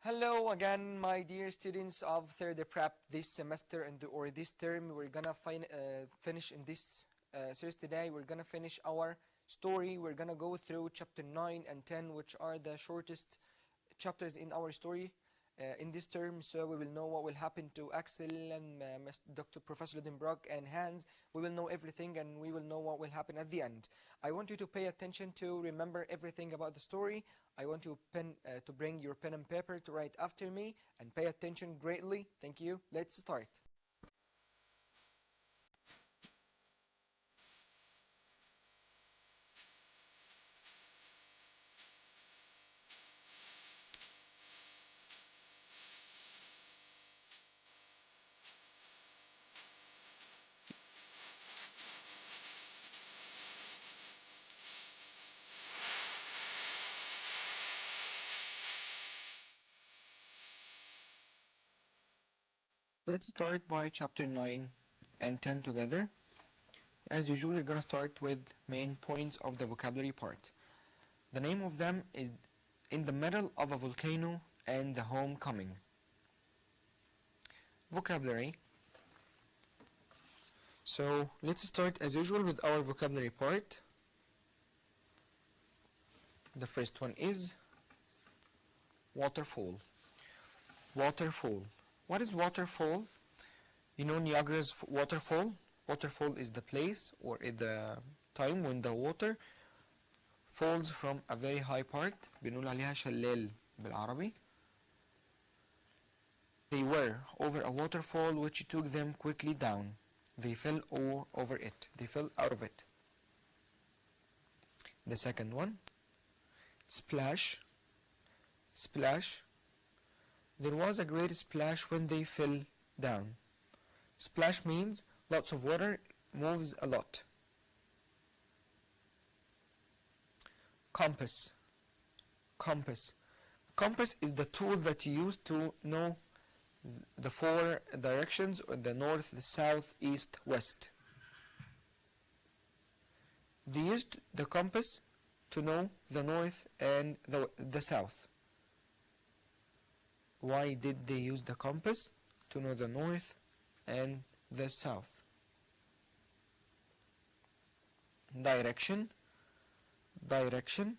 Hello again, my dear students of third prep. This semester or this term, we're gonna finish in this series today. We're gonna finish our story. We're gonna go through chapter 9 and 10, which are the shortest chapters in our story in this term. So we will know what will happen to Axel and Dr. Professor Lidenbrock and Hans. We will know everything, and we will know what will happen at the end. I want you to pay attention to remember everything about the story. I want you to bring your pen and paper to write after me and pay attention greatly. Thank you. Let's start. Let's start by chapter 9 and 10 together. As usual, we're going to start with main points of the vocabulary part. The name of them is In the Middle of a Volcano and the Homecoming. Vocabulary. So let's start as usual with our vocabulary part. The first one is waterfall. Waterfall. What is waterfall? You know Niagara's waterfall? Waterfall is the place or is the time when the water falls from a very high part. بنقول عليها شلال بالعربي. They were over a waterfall which took them quickly down. They fell over it. They fell out of it. The second one, splash. Splash. There was a great splash when they fell down. Splash means lots of water moves a lot. Compass. Compass. Compass is the tool that you use to know the four directions, or the north, the south, east, west. They used the compass to know the north and the south. Why did they use the compass? To know the north and the south. Direction. Direction.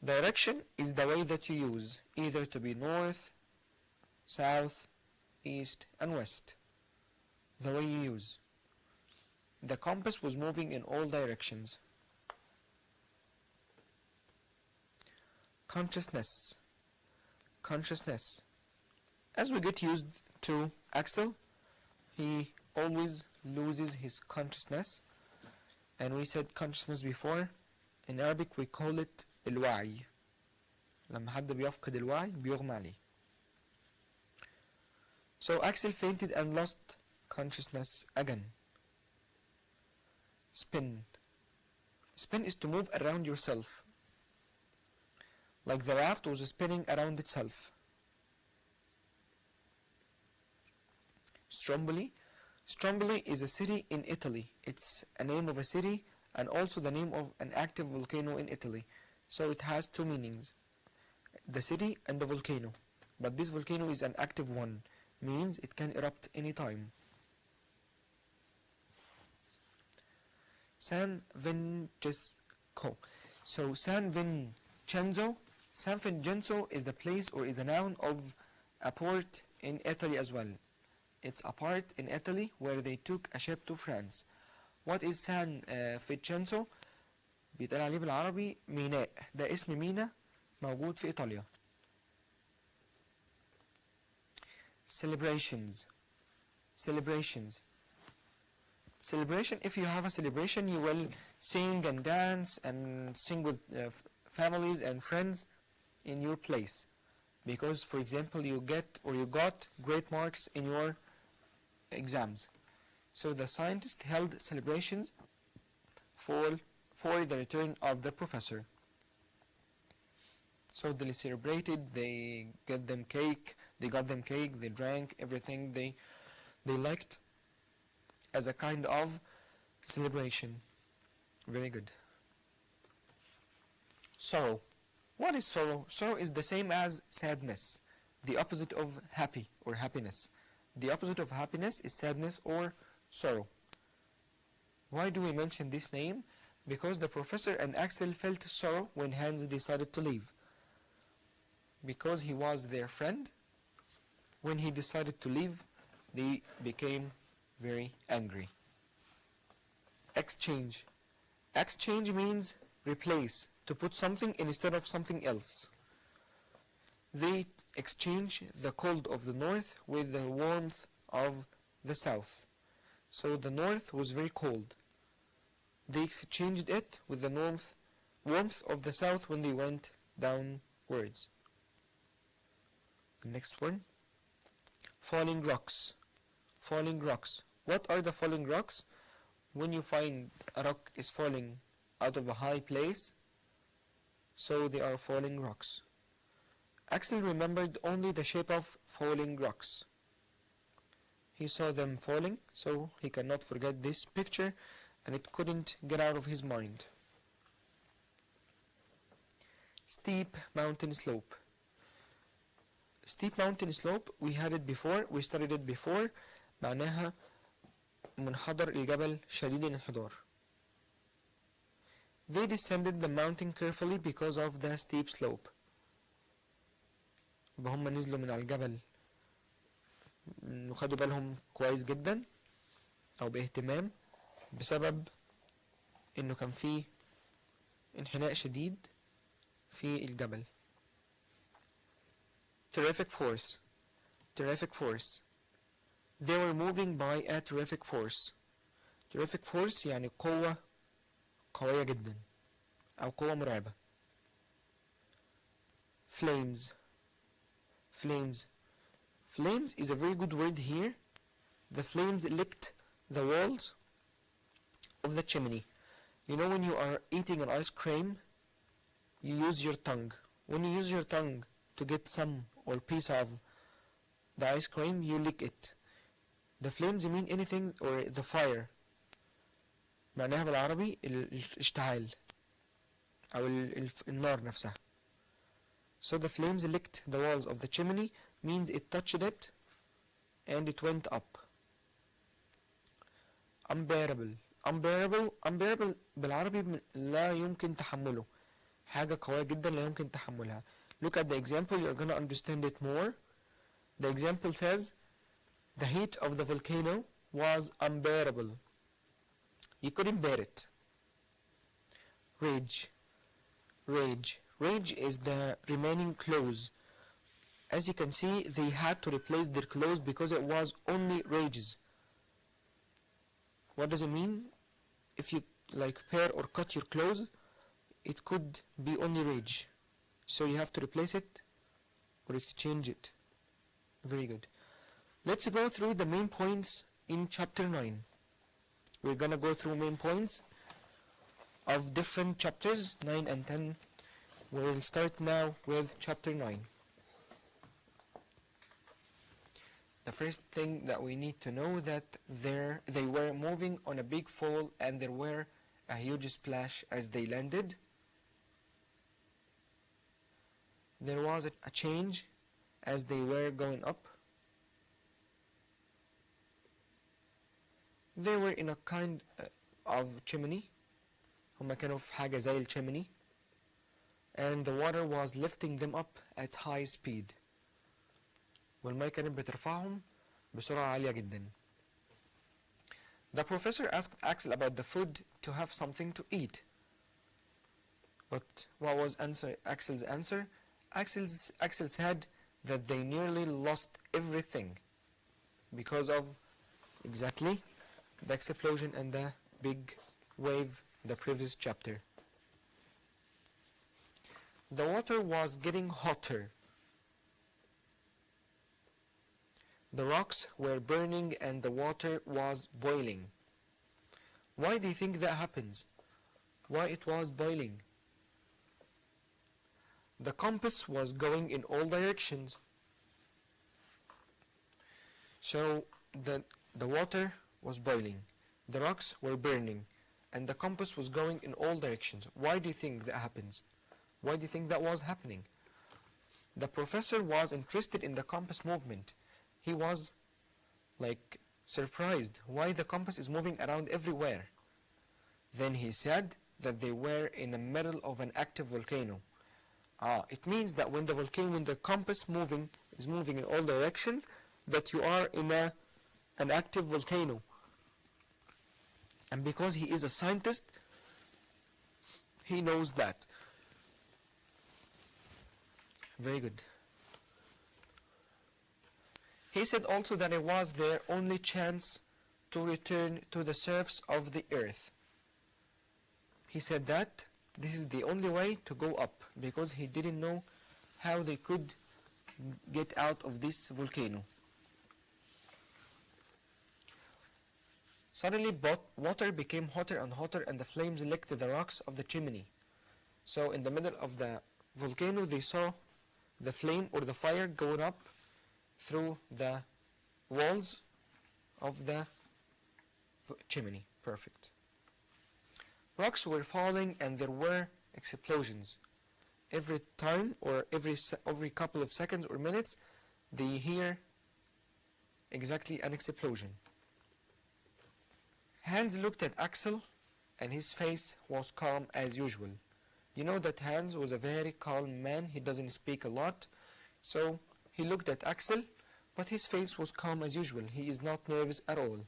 Direction is the way that you use, either to be north, south, east, and west. The way you use. The compass was moving in all directions. Consciousness. Consciousness. As we get used to Axel, he always loses his consciousness, and we said consciousness before. In Arabic we call it الوعي. لما حد بيفقد الوعي بيغمى عليه. So Axel fainted and lost consciousness again. Spin. Spin is to move around yourself, like the raft was spinning around itself. Stromboli. Stromboli is a city in Italy. It's a name of a city and also the name of an active volcano in Italy. So it has two meanings, the city and the volcano. But this volcano is an active one, means it can erupt anytime. San Vincenzo. So San Vincenzo is the place or is a noun of a port in Italy as well. It's a port in Italy where they took a ship to France. What is San Vincenzo? بيتقال عليه بالعربي ميناء. ده اسم ميناء موجود في إيطاليا. Celebrations. Celebrations. Celebration, if you have a celebration, you will sing and dance and sing with families and friends in your place. Because, for example, you got great marks in your exams. So the scientists held celebrations for the return of the professor. So they celebrated, they got them cake, they drank everything they liked as a kind of celebration. Very good. Sorrow. What is sorrow? Sorrow is the same as sadness, the opposite of happy or happiness. The opposite of happiness is sadness or sorrow. Why do we mention this name? Because the professor and Axel felt sorrow when Hans decided to leave. Because he was their friend, when he decided to leave, they became very angry. Exchange. Exchange means replace, to put something instead of something else. They exchange the cold of the north with the warmth of the south. So the north was very cold. They exchanged it with the warmth of the south when they went downwards. The next one. Falling rocks. Falling rocks. What are the falling rocks? When you find a rock is falling out of a high place, so they are falling rocks. Axel remembered only the shape of falling rocks. He saw them falling, so he cannot forget this picture, and it couldn't get out of his mind. Steep mountain slope. Steep mountain slope, we studied it before. معناها منحدر الجبل شديد الانحدار. They descended the mountain carefully because of the steep slope. هم نزلوا من على الجبل وخدوا بالهم كويس جدا أو باهتمام بسبب إنه كان فيه انحناء شديد في الجبل. Terrific force. Terrific force. They were moving by a terrific force. Terrific force يعني قوة قوية جدا أو قوة مرعبة. Flames. Flames. Flames is a very good word here. The flames licked the walls of the chimney. You know when you are eating an ice cream, you use your tongue. When you use your tongue to get some or piece of the ice cream, you lick it. The flames mean anything, or the fire. معناها بالعربي الاشتعال أو النار نفسها. So the flames licked the walls of the chimney means it touched it and it went up. Unbearable. Unbearable بالعربي لا يمكن تحمله. حاجة قوية جدا لا يمكن تحملها. Look at the example, you're gonna understand it more. The example says, the heat of the volcano was unbearable. You couldn't bear it. Rage. Rage. Rage is the remaining clothes. As you can see, they had to replace their clothes because it was only rages. What does it mean? If you tear or cut your clothes, it could be only rage. So you have to replace it or exchange it. Very good. Let's go through the main points in chapter 9. We're gonna go through main points of different chapters, 9 and 10. We'll start now with chapter 9. The first thing that we need to know that they were moving on a big fall and there were a huge splash as they landed. There was a change as they were going up. They were in a kind of chimney. هما كانوا في حاجة زي الchimney. And the water was lifting them up at high speed. والمية كانت بترفعهم بسرعة عالية جدا. The professor asked Axel about the food to have something to eat. But what was Axel's answer? Axel said that they nearly lost everything because of exactly the explosion and the big wave in the previous chapter. The water was getting hotter. The rocks were burning and the water was boiling. Why do you think that happens? Why it was boiling? The compass was going in all directions. So the water was boiling, the rocks were burning, and the compass was going in all directions. Why do you think that happens? Why do you think that was happening? The professor was interested in the compass movement. He was like surprised why the compass is moving around everywhere. Then he said that they were in the middle of an active volcano. It means that when the compass is moving in all directions, that you are in an active volcano. And because he is a scientist, he knows that. Very good. He said also that it was their only chance to return to the surface of the earth. He said that this is the only way to go up, because he didn't know how they could get out of this volcano. Suddenly water became hotter and hotter, and the flames licked the rocks of the chimney. So in the middle of the volcano they saw the flame or the fire going up through the walls of the chimney. Perfect. Rocks were falling and there were explosions. Every time or every couple of seconds or minutes they hear exactly an explosion. Hans looked at Axel and his face was calm as usual. You know that Hans was a very calm man. He doesn't speak a lot. So he looked at Axel, but his face was calm as usual. He is not nervous at all.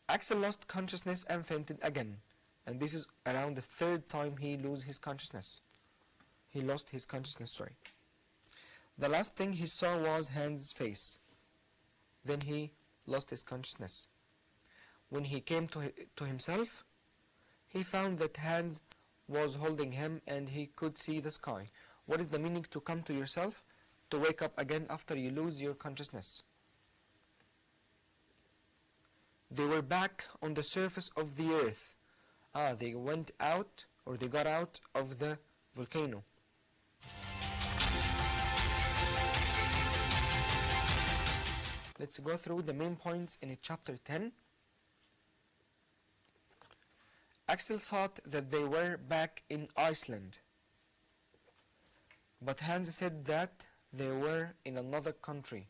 Axel lost consciousness and fainted again. And this is around the third time he lost his consciousness. The last thing he saw was Hans' face. Then he lost his consciousness. When he came to himself, he found that Hans was holding him and he could see the sky. What is the meaning to come to yourself? To wake up again after you lose your consciousness. They were back on the surface of the earth. They went out, or they got out of the volcano. Let's go through the main points in chapter 10. Axel thought that they were back in Iceland, but Hans said that they were in another country.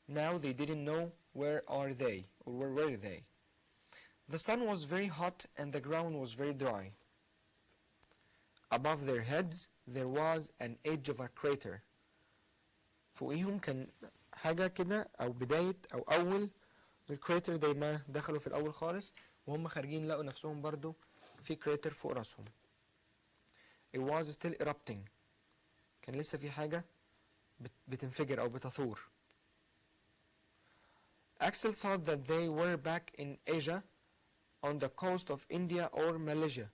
Now they didn't know where are they, or where were they. The sun was very hot and the ground was very dry. Above their heads there was an edge of a crater. فوقيهم كان حاجة كده أو بداية أو أول الكريتر. زي ما دخلوا في الأول خالص وهم خارجين لقوا نفسهم برضو في كريتر فوق راسهم. It was still erupting. كان لسه في حاجة بتنفجر أو بتثور. Axel thought that they were back in Asia on the coast of India or Malaysia.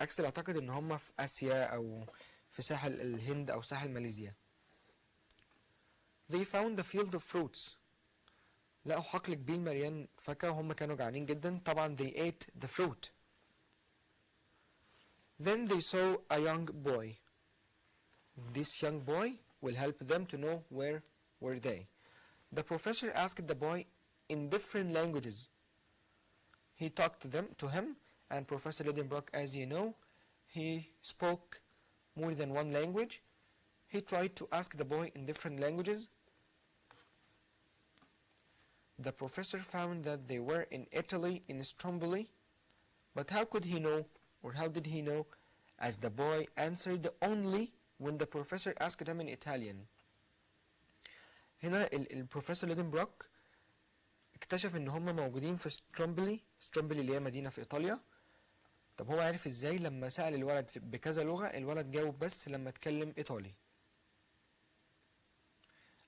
أكسل أعتقد إن هم في آسيا أو في ساحل الهند أو ساحل ماليزيا. They found a field of fruits. لقوا حقل كبير مليان فاكهة وهم كانوا جعانين جدا. طبعا they ate the fruit. Then they saw a young boy. This young boy will help them to know where were they. The professor asked the boy in different languages. He talked to him, and Professor Lidenbrock, as you know, he spoke more than one language. He tried to ask the boy in different languages. The professor found that they were in Italy, in Stromboli, but how could he know, or how did he know, as the boy answered only when the professor asked him in Italian. هنا البروفيسور ليدنبروك اكتشف ان هم موجودين في سترومبلي اللي هي مدينة في ايطاليا. طب هو عارف ازاي؟ لما سأل الولد بكذا لغة الولد جاوب بس لما اتكلم ايطالي.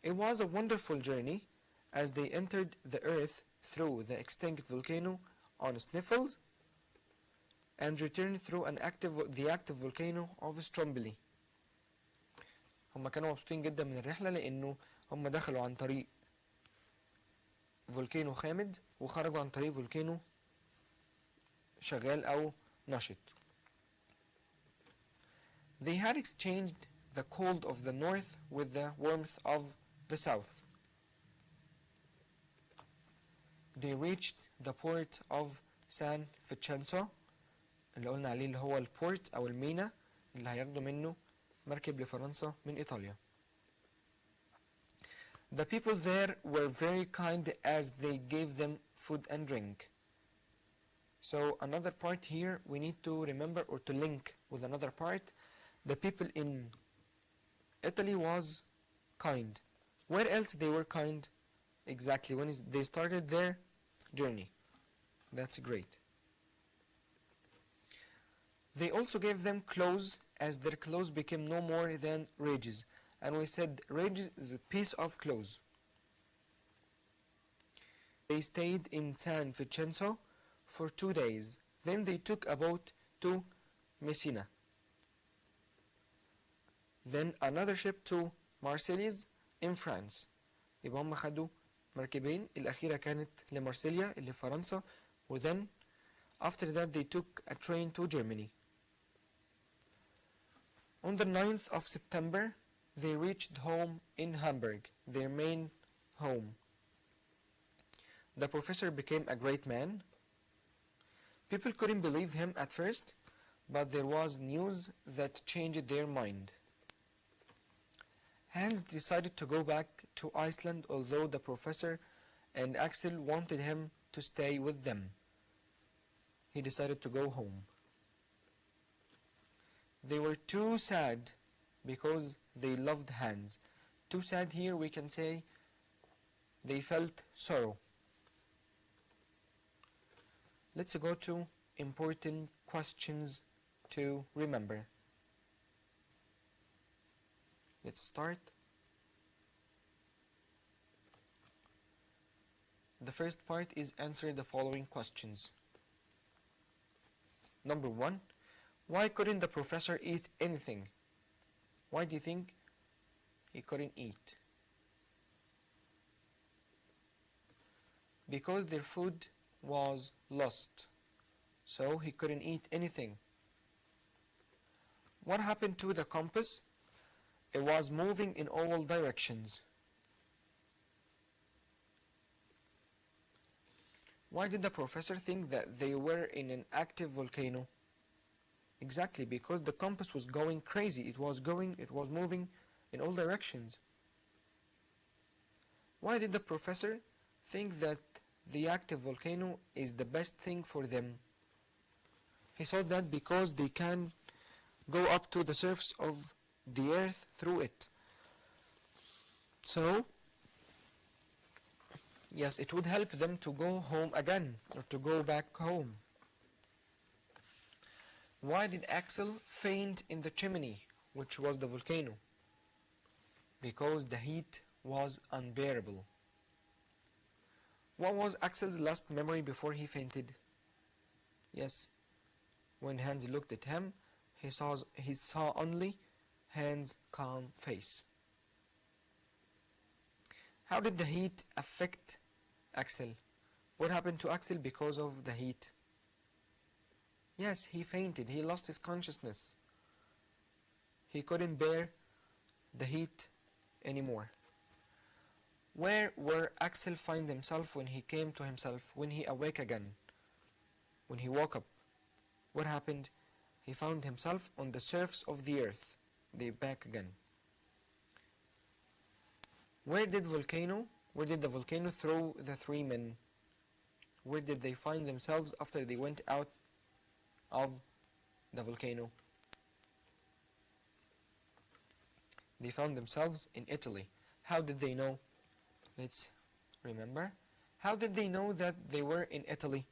It was a wonderful journey as they entered the earth through the extinct volcano on Sniffles and returned through the active volcano of Stromboli. هم كانوا مبسوطين جدا من الرحلة لانه هم دخلوا عن طريق فولكانو خامد وخرجوا عن طريق فولكانو شغال أو نشط. They had exchanged the cold of the north with the warmth of the south. They reached the port of سان فيتشانسو اللي قلنا عليه اللي هو البورت أو المينا اللي هياخدوا منه مركب لفرنسا من إيطاليا. The people there were very kind as they gave them food and drink. So another part here we need to remember or to link with another part. The people in Italy was kind. Where else they were kind? Exactly when they started their journey. That's great. They also gave them clothes as their clothes became no more than rages. And we said rages is a piece of clothes. They stayed in San Vincenzo for 2 days. Then they took a boat to Messina. Then another ship to Marseilles in France. يبقى هم خدوا مركبين، الأخيرة كانت لمارسيليا اللي في فرنسا. وthen after that they took a train to Germany. On the 9th of September they reached home in Hamburg, their main home. The professor became a great man. People couldn't believe him at first, but there was news that changed their mind. Hans decided to go back to Iceland, although the professor and Axel wanted him to stay with them. He decided to go home. They were too sad because they loved Hans. Too sad here we can say they felt sorrow. Let's go to important questions to remember. Let's start. The first part is answer the following questions. Number 1. Why couldn't the professor eat anything? Why do you think he couldn't eat? Because their food was lost, so he couldn't eat anything. What happened to the compass? It was moving in all directions. Why did the professor think that they were in an active volcano? Exactly, because the compass was going crazy. It was moving in all directions. Why did the professor think that the active volcano is the best thing for them? He thought that because they can go up to the surface of the earth through it. So, yes, it would help them to go home again, or to go back home. Why did Axel faint in the chimney, which was the volcano? Because the heat was unbearable. What was Axel's last memory before he fainted? Yes, when Hans looked at him, he saw only Hans' calm face. How did the heat affect Axel? What happened to Axel because of the heat? Yes, he fainted. He lost his consciousness. He couldn't bear the heat anymore. Where were Axel find himself when he came to himself, when he awake again, when he woke up? What happened? He found himself on the surface of the earth. They back again. Where did the volcano throw the 3 men? Where did they find themselves after they went out of the volcano? They found themselves in Italy. How did they know? Let's remember. How did they know that they were in Italy?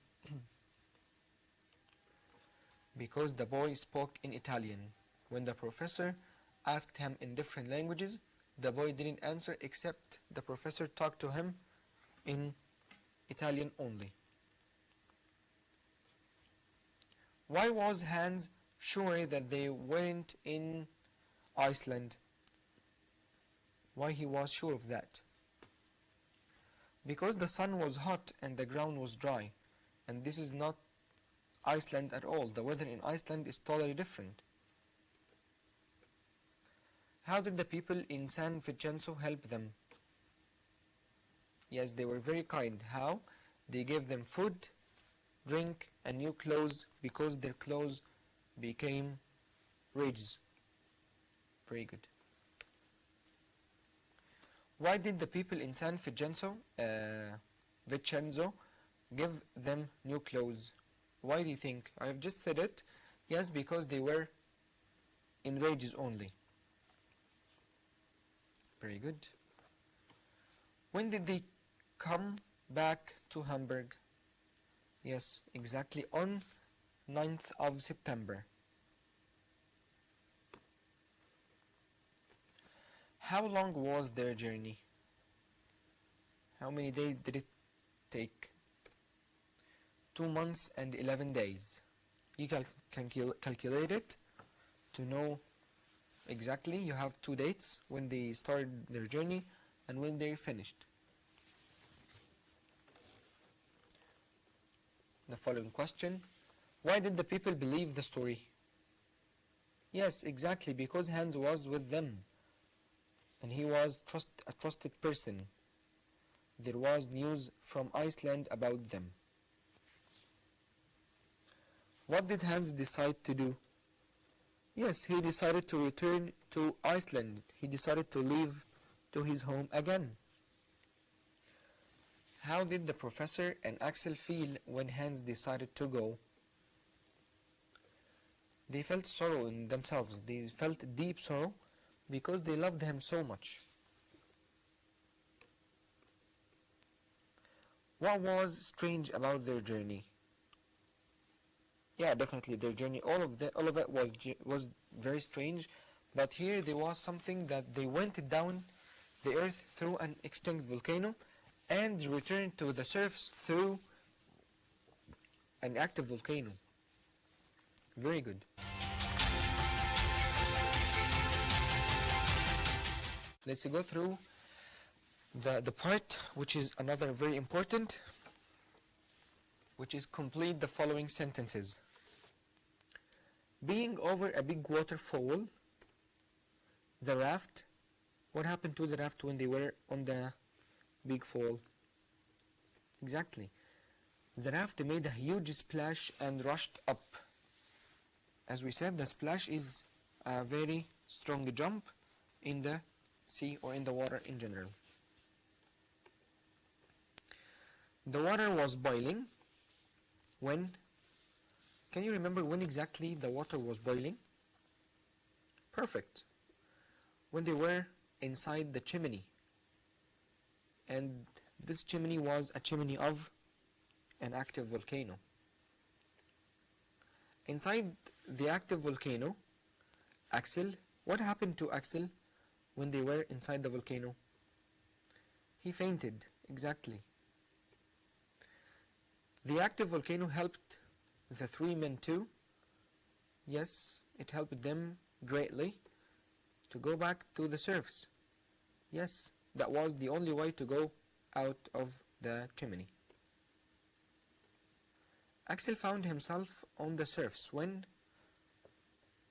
Because the boy spoke in Italian. When the professor asked him in different languages, the boy didn't answer except the professor talked to him in Italian only. Why was Hans sure that they weren't in Iceland? Why he was sure of that? Because the sun was hot and the ground was dry, and this is not Iceland at all. The weather in Iceland is totally different. How did the people in San Vincenzo help them? Yes, they were very kind. How? They gave them food, drink, and new clothes because their clothes became rags. Very good. Why did the people in San Vincenzo give them new clothes? Why do you think? I have just said it. Yes, because they were in rages only. Very good. When did they come back to Hamburg? Yes, exactly on 9th of September. How long was their journey? How many days did it take? 2 months and 11 days. You can calculate it to know exactly. You have 2 dates, when they started their journey and when they finished. The following question: why did the people believe the story? Yes, exactly, because Hans was with them and he was a trusted person. There was news from Iceland about them. What did Hans decide to do? Yes, he decided to return to Iceland. He decided to leave to his home again. How did the professor and Axel feel when Hans decided to go? They felt sorrow in themselves. They felt deep sorrow because they loved him so much. What was strange about their journey? Yeah, definitely their journey. All of it was very strange, but here there was something that they went down the earth through an extinct volcano and returned to the surface through an active volcano. Very good. Let's go through the part which is another very important, which is complete the following sentences. Being over a big waterfall, the raft, what happened to the raft when they were on the big fall? Exactly. The raft made a huge splash and rushed up. As we said, the splash is a very strong jump in the sea or in the water in general. The water was boiling when? Can you remember when exactly the water was boiling? Perfect. When they were inside the chimney. And this chimney was a chimney of an active volcano. Inside the active volcano, Axel, what happened to Axel when they were inside the volcano? He fainted, exactly. The active volcano helped the 3 men too. Yes, it helped them greatly to go back to the surface. Yes, that was the only way to go out of the chimney. Axel found himself on the surface when?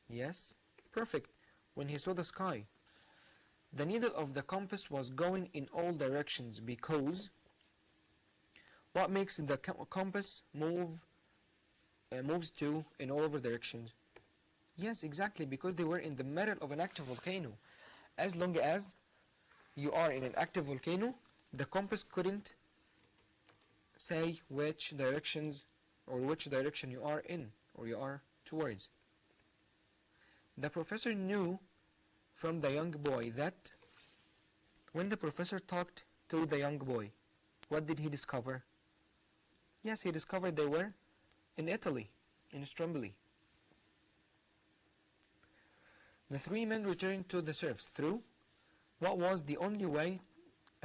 Yes, perfect, when he saw the sky. The needle of the compass was going in all directions because what makes the compass moves in all over directions? Yes, exactly, because they were in the middle of an active volcano. As long as you are in an active volcano, the compass couldn't say which directions or which direction you are in or you are towards. The professor knew from the young boy that when the professor talked to the young boy, what did he discover? Yes, he discovered they were in Italy, in Stromboli. The 3 men returned to the surface through what was the only way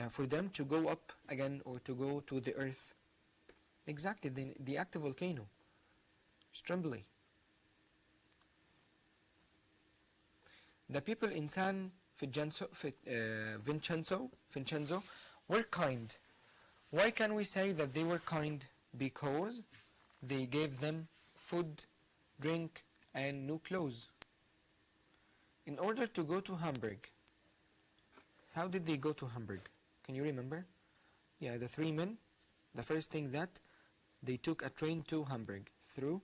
for them to go up again or to go to the earth. Exactly, the active volcano, Stromboli. The people in San Vincenzo were kind. Why can we say that they were kind? Because they gave them food, drink, and new clothes. In order to go to Hamburg, how did they go to Hamburg? Can you remember? Yeah, the 3 men, the first thing that they took a train to Hamburg through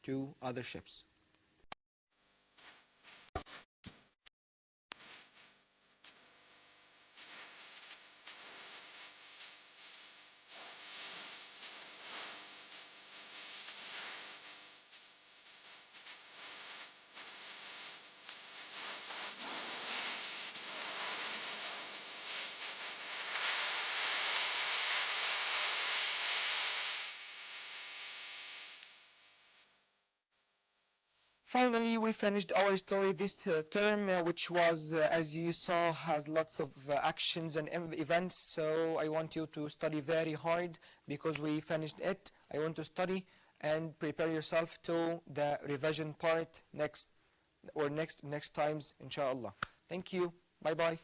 two other ships. Finally, we finished our story this term, which was, as you saw, has lots of actions and events. So I want you to study very hard because we finished it. I want to study and prepare yourself to the revision part next times, inshallah. Thank you. Bye bye.